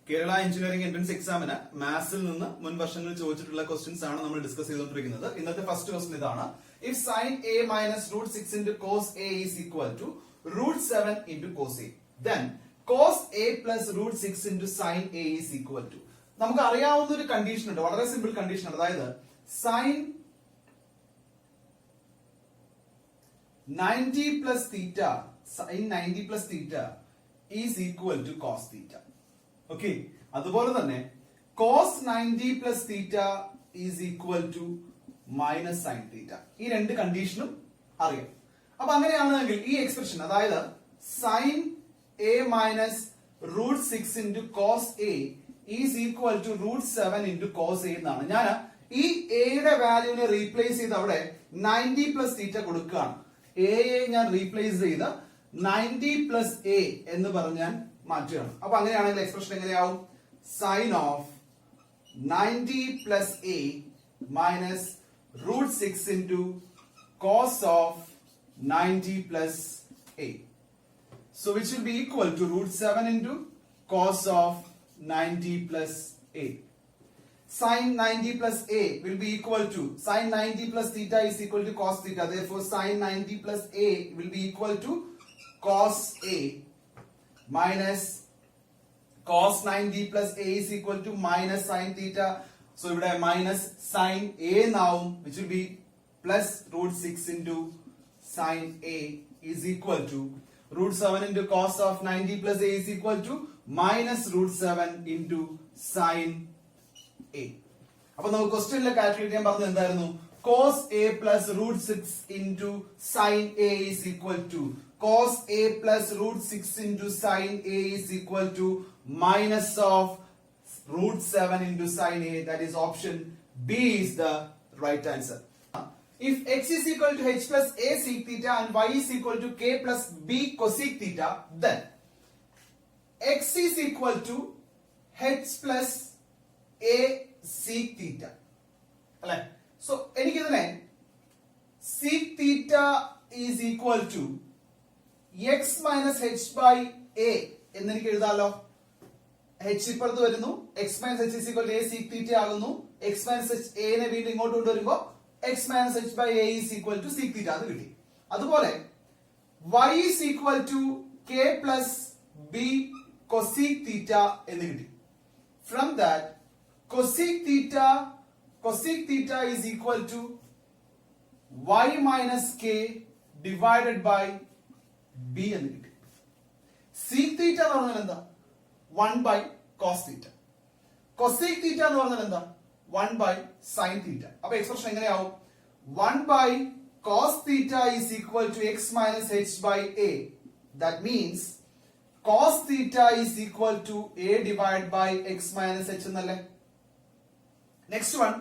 Kerala engineering entrance എക്സാമിന് മാത്സിൽ നിന്ന് മുൻ വർഷങ്ങളിൽ ചോദിച്ചിട്ടുള്ള ക്വസ്റ്റ്യൻസ് ആണ് നമ്മൾ ഡിസ്കസ് ചെയ്തുകൊണ്ടിരിക്കുന്നത്. ഇന്നത്തെ ഫസ്റ്റ് ക്വസ്റ്റ്യൻ ഇതാണ്. If sine A minus root 6 into cos a is equal to root 7 into cos a, then cos a plus root 6 into sin a is equal to. നമുക്ക് അറിയാവുന്ന ഒരു കണ്ടീഷൻ ഉണ്ട്, വളരെ സിമ്പിൾ കണ്ടീഷൻ ആണ്. അതായത് sign 90 plus theta, sin 90 plus theta is equal to cos theta. Okay, അതുപോലെ തന്നെ cos 90 plus theta is equal to minus sin theta. ഈ രണ്ട് കണ്ടീഷനും അറിയാം. അപ്പൊ അങ്ങനെയാണെങ്കിൽ ഈ എക്സ്പ്രഷൻ, അതായത് sin a minus root 6 into cos a is equal to root 7 into cos a എന്നാണ്. ഞാൻ ഈ a യുടെ വാല്യൂവിനെ റീപ്ലേസ് ചെയ്ത് അവിടെ 90 plus theta കൊടുക്കുകയാണ്. a ഞാൻ റീപ്ലേസ് ചെയ്ത് 90 plus a എന്ന് പറഞ്ഞാൽ മാറ്റുകയാണ്. അപ്പൊ അങ്ങനെയാണെങ്കിൽ എക്സ്പ്രഷൻ എങ്ങനെയാവും? Sine of 90 plus a minus root 6 into cos of 90 plus a. So which will be equal to root 7 into cos of 90 plus a. Sin 90 plus a will be equal to sin 90 plus theta is equal to cos theta. Therefore, sin 90 plus a will be equal to cos a minus cos 90 plus a is equal to minus sin theta. So, ഇവിടെ minus sin a now, which will be plus root 6 into sin a is equal to root 7 into cos of 90 plus a is equal to minus root 7 into sin a. അപ്പൊ നമുക്ക് ക്വസ്റ്റ്യനിൽ calculate ചെയ്യാൻ പറഞ്ഞത് എന്തായിരുന്നു? cos a plus root 6 into sin a is equal to cos a plus root 6 into sin a is equal to minus of root 7 into sin a. That is option B is the right answer. If x is equal to h plus a sec theta and y is equal to k plus b cosec theta, then x is equal to h plus a sec theta. അല്ലെ? So എനിക്ക് ഇതിനെ sec theta is equal to x minus h by a എന്ന് എനിക്ക് എഴുതാലോ. h ഇപ്പുറത്ത് വരുന്നു, x minus h is equal to a sec theta ആകുന്നു. x minus h a നെ വീണ്ടും ഇങ്ങോട്ട് കൊണ്ടുവരുമ്പോ x minus h by a is equal to sec theta എന്ന് കിട്ടി. അതുപോലെ y is equal to k plus b cosec theta എന്ന് കിട്ടി. From that cosec theta is equal to y minus k divided by b എന്ന് കിട്ടി. sec theta എന്ന് പറഞ്ഞാൽ എന്താ? 1 by cos theta. cosec theta എന്ന് പറഞ്ഞാൽ എന്താ? 1 by sin theta. അപ്പൊ expression എങ്ങനെയാവും? 1 by cos theta is equal to x minus h by a. That means cos theta is equal to a divided by x minus h എന്നല്ലേ? Next one,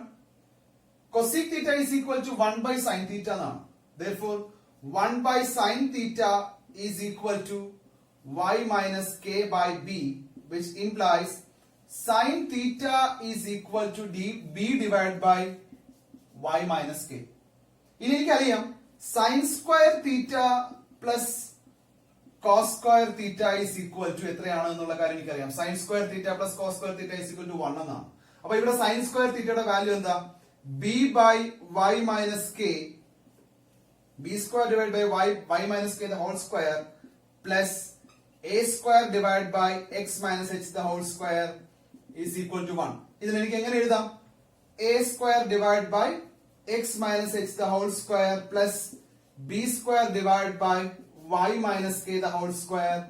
cosec theta is equal to 1 by sin theta എന്നാണ്. Therefore 1 by sin theta is equal to y minus k by b, which implies sin theta is equal to b divided by y minus k. ഇനി എനിക്കറിയാം sin square theta plus cos square theta is equal to എത്രയാണ് എന്നുള്ള കാര്യം എനിക്കറിയാം. sin square theta plus cos square theta is equal to 1 എന്നാണ്. അപ്പൊ ഇവിടെ sin square theta യുടെ വാല്യൂ എന്താ? b by y minus k, b square divided by y minus k the whole square plus a square divided by x minus h the whole square is equal to 1. ഇതിനെ എനിക്ക് എങ്ങനെ എഴുതാം? a square divided by x minus h the whole square plus b square divided by y minus k the whole square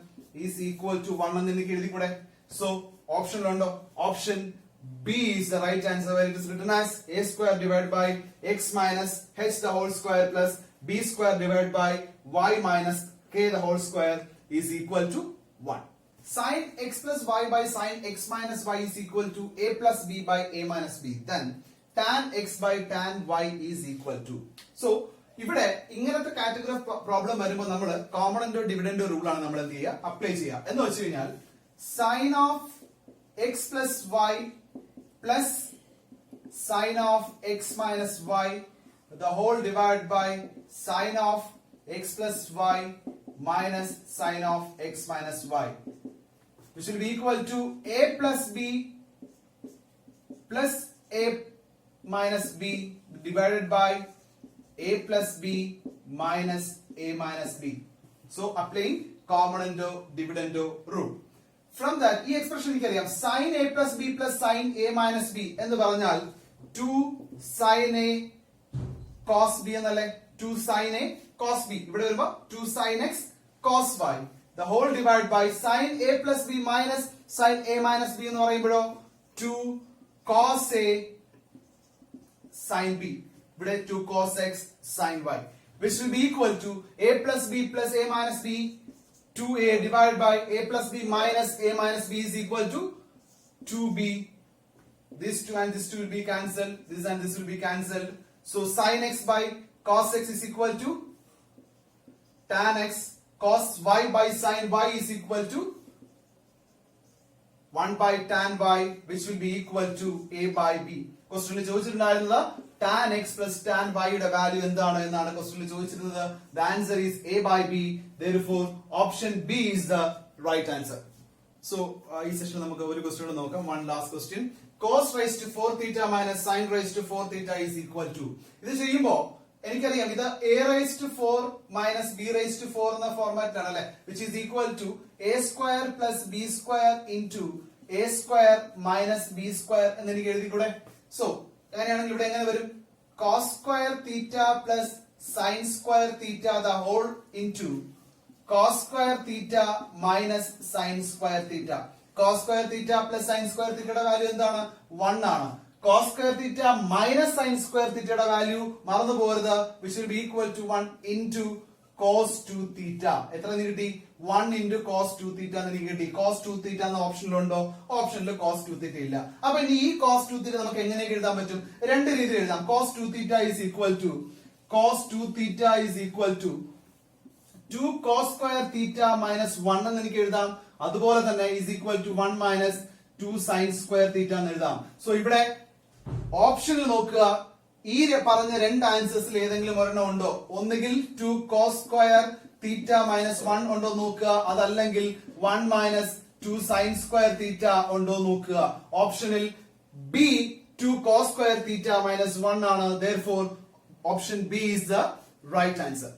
is equal to 1 എന്ന് എനിക്ക് എഴുതിക്കൂടെ? So ഓപ്ഷനിലുണ്ടോ? Option B is the right answer, where it is written as a square divided by x minus h the whole square plus b square divided by y minus k the whole square is equal to 1. Sin x plus y by sin x minus y is equal to a plus b by a minus b. Then tan x by tan y is equal to. So ഇവിടെ ഇങ്ങനത്തെ category of problem വരുമ്പോൾ നമ്മൾ കോമ്പണന്റോ ഡിവിഡന്റോ rule ആണ് നമ്മൾ എന്ത് ചെയ്യുക? Apply ചെയ്യുക. എന്ന് വെച്ച് കഴിഞ്ഞാൽ sine of x plus y plus sin of x minus y the whole divided by sin of x plus y minus sin of x minus y which will be equal to a plus b plus a minus b divided by a plus b minus a minus b. So applying common dividend rule. From that, ഈ expression എനിക്കറിയാം sin a plus b plus sin a minus b എന്ന് പറഞ്ഞാൽ 2 sin a cos b എന്നല്ലേ, 2 sin a cos b. ഇവിടെ വരുമ്പോ 2 sin x cos y. The whole divided by sin a plus b minus sin a minus b എന്ന് പറയുമ്പോഴോ 2 cos a sin b. ഇവിടെ 2 cos x sin y, which will be equal to a plus b plus a minus b, 2a divided by a plus b minus a minus b is equal to 2b. This 2 and this 2 will be cancelled. This and this will be cancelled. So sin x by cos x is equal to tan x. Cos y by sin y is equal to 1 by tan y, which will be equal to a by b. Question ചോദിച്ചിട്ടുണ്ടായിരുന്നത് tan x plus tan y യുടെ value എന്താണ് എന്നാണ് ക്വസ്റ്റ്യനിൽ ചോദിച്ചിരുന്നത്. The answer is a by b. Therefore, option B is the right answer. So, ഈ സെഷനിൽ നമുക്ക് ഒരു question കൂടെ നോക്കാം. One last question. Cos raised to 4 theta minus sin raised to 4 theta is equal to. ഇത് ചെയ്യുമ്പോൾ എനിക്കറിയാം ഇത് a raised to 4 minus b raised to 4 എന്ന ഫോർമാറ്റ് ആണ് അല്ലെ, which is equal to a square plus b square into a square minus b square എന്ന് എനിക്ക് എഴുതിക്കൂടെ. So അങ്ങനെയാണെങ്കിൽ ഇവിടെ എങ്ങനെ വരും? cos square theta plus sin square theta the whole into cos square theta minus sin square theta. cos square theta plus sin square theta യുടെ value എന്താണ്? 1 ആണ്. cos square theta minus sin square theta യുടെ value മറന്നു പോകരുത്, which will be equal to 1 into cos 2 theta. എത്ര എന്ന് കിട്ടി? 1 into cos 2 theta എന്ന് കിട്ടി. cos 2 theta എന്ന ഓപ്ഷനിലുണ്ടോ? ഓപ്ഷനിൽ cos 2 theta ഇല്ല. അപ്പൊ ഇനി ഈ cos 2 theta നമുക്ക് എങ്ങനെയൊക്കെ എഴുതാൻ പറ്റും? രണ്ട് രീതിയിൽ എഴുതാം. cos 2 theta is equal to 2 cos square theta minus 1 എന്ന് എനിക്ക് എഴുതാം. അതുപോലെ തന്നെ is equal to 1 minus 2 sin square theta എന്ന് എഴുതാം. സോ ഇവിടെ ഓപ്ഷനിൽ നോക്കുക, ഈ പറഞ്ഞ രണ്ട് ആൻസേഴ്സിൽ ഏതെങ്കിലും ഒരെണ്ണം ഉണ്ടോ? ഒന്നുകിൽ 2 cos square theta minus 1 ഉണ്ടോ നോക്കുക, അതല്ലെങ്കിൽ 1 minus 2 sin square theta ഉണ്ടോ നോക്കുക. ഓപ്ഷനിൽ B 2 cos square theta minus 1 ആണ്. Therefore, option B is the right answer.